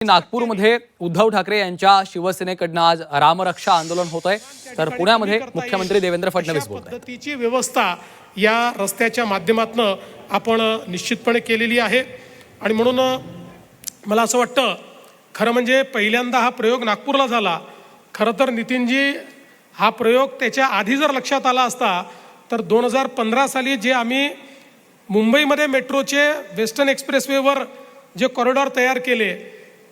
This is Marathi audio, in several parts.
नागपूरमध्ये उद्धव ठाकरे यांच्या शिवसेनेकडून आज रामरक्षा आंदोलन होतंय, तर पुण्यामध्ये मुख्यमंत्री देवेंद्र फडणवीस बोलतायत। पद्धतीची व्यवस्था या रस्त्याच्या माध्यमातून आपण निश्चितपणे केलेली आहे आणि म्हणून मला असं वाटतं खरं म्हणजे पहिल्यांदा हा प्रयोग नागपूरला झाला। खरं तर नितीनजी हा प्रयोग त्याच्या आधी जर लक्षात आला असता तर 2015 साली जे आम्ही मुंबईमध्ये मेट्रोचे वेस्टर्न एक्सप्रेसवेवर जे कॉरिडॉर तयार केले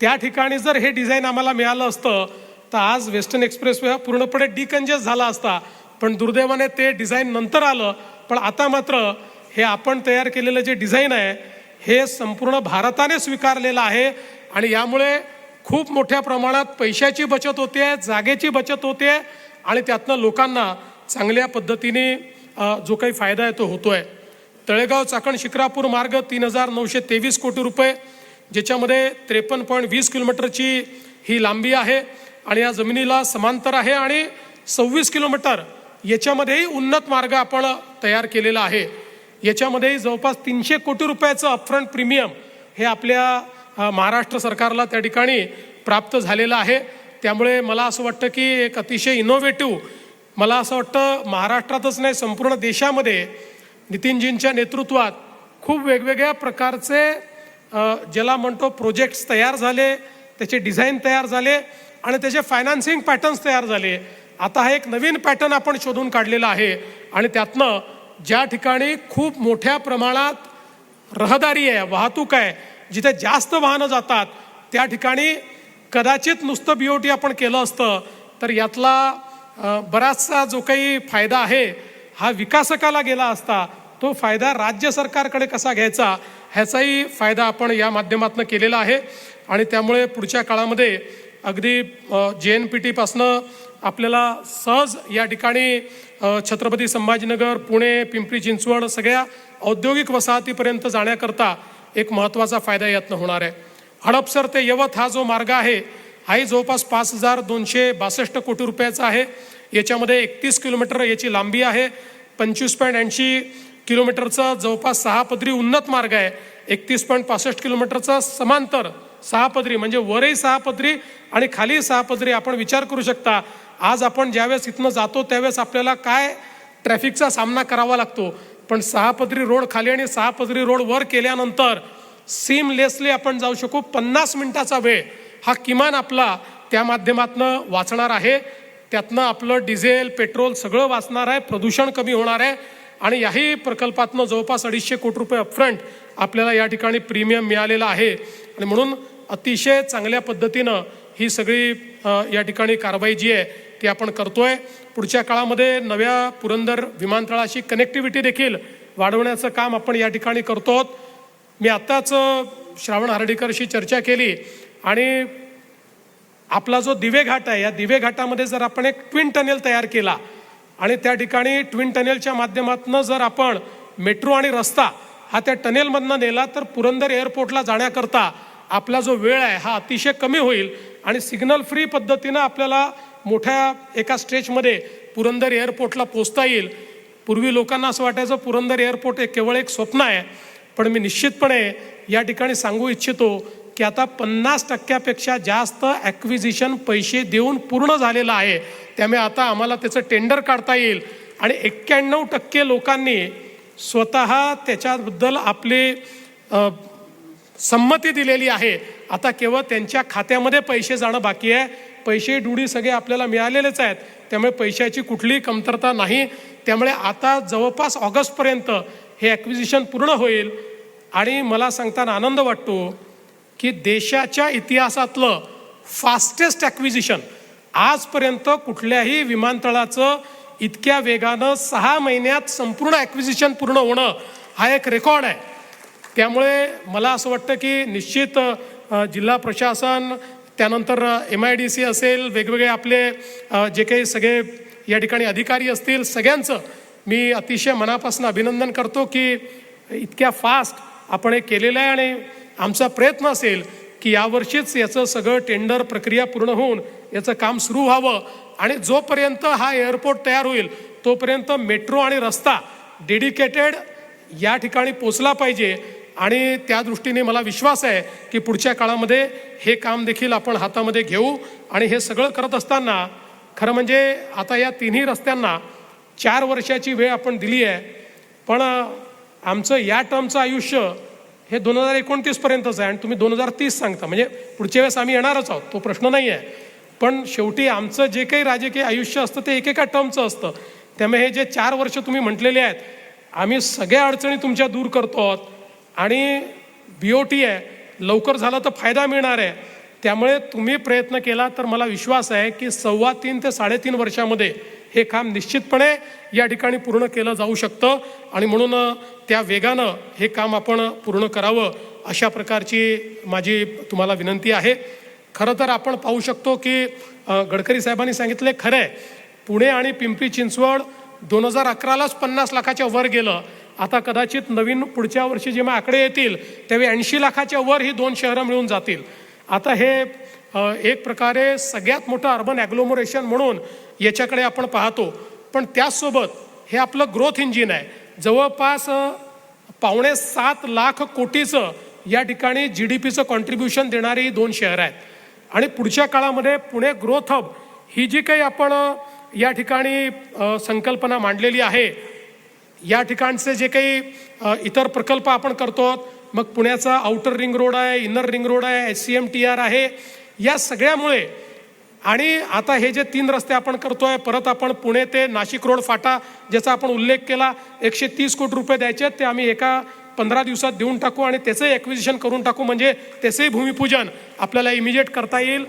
त्या ठिकाणी जर हे डिझाईन आम्हाला मिळालं असतं तर आज वेस्टर्न एक्सप्रेसवे पूर्णपणे डिकंजेस्ट झाला असता, पण दुर्दैवाने ते डिझाईन नंतर आलं। पण आता मात्र हे आपण तयार केलेलं जे डिझाईन आहे हे संपूर्ण भारताने स्वीकारलेलं आहे आणि यामुळे खूप मोठ्या प्रमाणात पैशाची बचत होते, जागेची बचत होते आणि त्यातनं लोकांना चांगल्या पद्धतीने जो काही फायदा आहे तो होतोय। तळेगाव चाकण शिक्रापूर मार्ग 3923 कोटी रुपये, ज्याच्यामध्ये 53.20 किलोमीटरची ही लांबी आहे आणि या जमिनीला समांतर आहे आणि 26 किलोमीटर याच्यामध्येही उन्नत मार्ग आपण तयार केलेला आहे। याच्यामध्येही जवळपास 300 कोटी रुपयाचं अपफ्रंट प्रीमियम हे आपल्या महाराष्ट्र सरकारला त्या ठिकाणी प्राप्त झालेलं आहे। त्यामुळे मला असं वाटतं की एक अतिशय इनोव्हेटिव्ह, मला असं वाटतं महाराष्ट्रातच नाही संपूर्ण देशामध्ये नितीनजींच्या नेतृत्वात खूप वेगवेगळ्या प्रकारचे ज्याला म्हणतो प्रोजेक्ट्स तयार झाले, त्याचे डिझाईन तयार झाले आणि त्याचे फायनान्सिंग पॅटर्न्स तयार झाले। आता हा एक नवीन पॅटर्न आपण शोधून काढलेला आहे आणि त्यातनं ज्या ठिकाणी खूप मोठ्या प्रमाणात रहदारी आहे, वाहतूक आहे, जिथे जास्त वाहनं जातात त्या ठिकाणी कदाचित नुसतं BOT आपण केलं असतं तर यातला बराचसा जो काही फायदा आहे हा विकासकाला गेला असता। तो फायदा राज्य सरकारकडे कसा घ्यायचा ह्याचाही फायदा आपण या माध्यमातून केलेला आहे आणि त्यामुळे पुढच्या काळामध्ये अगदी JNPT पासनं आपल्याला सहज या ठिकाणी छत्रपती संभाजीनगर, पुणे, पिंपरी चिंचवड सगळ्या औद्योगिक वसाहतीपर्यंत जाण्याकरता एक महत्त्वाचा फायदा यातनं होणार आहे। हडपसर ते यवत हा जो मार्ग आहे हाही जवळपास 5262 कोटी रुपयाचा आहे। याच्यामध्ये 31 किलोमीटर याची लांबी आहे, 25.80 किलोमीटरचा जवळपास 6 पदरी उन्नत मार्ग आहे, 31.65 किलोमीटरचा समांतर 6 पदरी, म्हणजे वरही 6 पदरी आणि खाली 6 पदरी। आपण विचार करू शकता आज आपण ज्यावेळेस इथनं जातो त्यावेळेस आपल्याला काय ट्रॅफिकचा सामना करावा लागतो, पण 6 पदरी रोड खाली आणि 6 पदरी रोड वर केल्यानंतर सीमलेसली आपण जाऊ शकू। 50 मिनिटाचा वेळ हा किमान आपला त्या माध्यमातनं वाचणार आहे, त्यातनं आपलं डिझेल पेट्रोल सगळं वाचणार आहे, प्रदूषण कमी होणार आहे आणि याही प्रकल्पातनं जवळपास 250 कोटी रुपये अपफ्रंट आपल्याला या ठिकाणी प्रीमियम मिळालेला आहे आणि म्हणून अतिशय चांगल्या पद्धतीनं ही सगळी या ठिकाणी कारवाई जी आहे ती आपण करतोय। पुढच्या काळामध्ये नव्या पुरंदर विमानतळाशी कनेक्टिव्हिटी देखील वाढवण्याचं काम आपण या ठिकाणी करतो। मी आत्ताच श्रावण हर्डीकरशी चर्चा केली आणि आपला जो दिवे घाट आहे या दिवे घाटामध्ये जर आपण एक ट्विन टनेल तयार केला आणि त्या ठिकाणी ट्विन टनेलच्या माध्यमातून जर आपण मेट्रो आणि रस्ता हा त्या टनेलमधनं नेला तर पुरंदर एअरपोर्टला जाण्याकरता आपला जो वेळ आहे हा अतिशय कमी होईल आणि सिग्नल फ्री पद्धतीनं आपल्याला मोठ्या एका स्ट्रेचमध्ये पुरंदर एअरपोर्टला पोहोचता येईल। पूर्वी लोकांना असं वाटायचं पुरंदर एअरपोर्ट हे केवळ एक स्वप्न आहे, पण मी निश्चितपणे या ठिकाणी सांगू इच्छितो की आता 50% जास्त ॲक्विजिशन पैसे देऊन पूर्ण झालेलं आहे। त्यामुळे आता आम्हाला त्याचं टेंडर काढता येईल आणि 91% लोकांनी स्वतः त्याच्याबद्दल आपली संमती दिलेली आहे। आता केवळ त्यांच्या खात्यामध्ये पैसे जाणं बाकी आहे, पैसे डुडी सगळे आपल्याला मिळालेलेच आहेत, त्यामुळे पैशाची कुठलीही कमतरता नाही। त्यामुळे आता जवळपास ऑगस्टपर्यंत हे ॲक्विजिशन पूर्ण होईल आणि मला सांगताना आनंद वाटतो की देशाच्या इतिहासातलं फास्टेस्ट ॲक्विजिशन आजपर्यंत कुठल्याही विमानतळाचं इतक्या वेगानं 6 महिन्यात संपूर्ण ॲक्विजिशन पूर्ण होणं हा एक रेकॉर्ड आहे। त्यामुळे मला असं वाटतं की निश्चित जिल्हा प्रशासन, त्यानंतर MIDC असेल, वेगवेगळे आपले जे काही सगळे या ठिकाणी अधिकारी असतील, सगळ्यांचं मी अतिशय मनापासून अभिनंदन करतो की इतक्या फास्ट आपण हे केलेलं आहे आणि आमचा प्रयत्न असेल की यावर्षीच याचं सगळं टेंडर प्रक्रिया पूर्ण होऊन याचं काम सुरू व्हावं आणि जोपर्यंत हा एअरपोर्ट तयार होईल तोपर्यंत मेट्रो आणि रस्ता डेडिकेटेड या ठिकाणी पोचला पाहिजे आणि त्या दृष्टीने मला विश्वास आहे की पुढच्या काळामध्ये हे काम देखील आपण हातामध्ये घेऊ. आणि हे सगळं करत असताना खरं म्हणजे आता या तिन्ही रस्त्यांना 4 वर्षाची वेळ आपण दिली आहे, पण आमचं या टर्मचं आयुष्य हे 2029 पर्यंतच आहे आणि तुम्ही 2030 सांगता, म्हणजे पुढच्या वेळेस आम्ही येणारच आहोत, तो प्रश्न नाही आहे. पण शेवटी आमचं जे काही राजकीय आयुष्य असतं ते एकेका टर्मचं असतं. त्यामुळे हे जे 4 वर्ष तुम्ही म्हटलेले आहेत, आम्ही सगळ्या अडचणी तुमच्या दूर करतो आहोत आणि BOT आहे, लवकर झालं तर फायदा मिळणार आहे. त्यामुळे तुम्ही प्रयत्न केला तर मला विश्वास आहे की 3.25 ते 3.5 वर्षामध्ये हे काम निश्चितपणे या ठिकाणी पूर्ण केलं जाऊ शकतं आणि म्हणून त्या वेगानं हे काम आपण पूर्ण करावं अशा प्रकारची माझी तुम्हाला विनंती आहे. खरं तर आपण पाहू शकतो की गडकरी साहेबांनी सांगितले खरं आहे, पुणे आणि पिंपरी चिंचवड 2011लाच 50 लाखाच्या वर गेलं. आता कदाचित नवीन पुढच्या वर्षी जेव्हा आकडे येतील त्यावेळी 80 लाखाच्या वर ही 2 शहरं मिळून जातील. आता हे एक प्रकारे सगळ्यात मोठं अर्बन ॲग्लोमरेशन म्हणून याच्याकडे आपण पाहतो. पण त्याचसोबत हे आपलं ग्रोथ इंजिन आहे. जवळपास 6.25 लाख कोटीचं या ठिकाणी GDPचं कॉन्ट्रीब्युशन देणारी ही 2 शहरं आहेत. आणि पुढच्या काळामध्ये पुणे ग्रोथ हब ही जी काही आपण या ठिकाणी संकल्पना मांडलेली आहे, या ठिकाणचे जे काही इतर प्रकल्प आपण करतो, मग पुण्याचा आउटर रिंग रोड आहे, इनर रिंग रोड आहे, SCMTR आहे, या सगळ्यामुळे आणि आता हे जे 3 रस्ते आपण करतोय, परत आपण पुणे ते नाशिक रोड फाटा ज्याचा आपण उल्लेख केला, 130 कोटी रुपये द्यायचे, ते आम्ही एका 15 दिवसात देऊन टाकू आणि त्याचंही ॲक्विजिशन करून टाकू, म्हणजे त्याचंही भूमिपूजन आपल्याला इमिजिएट करता येईल.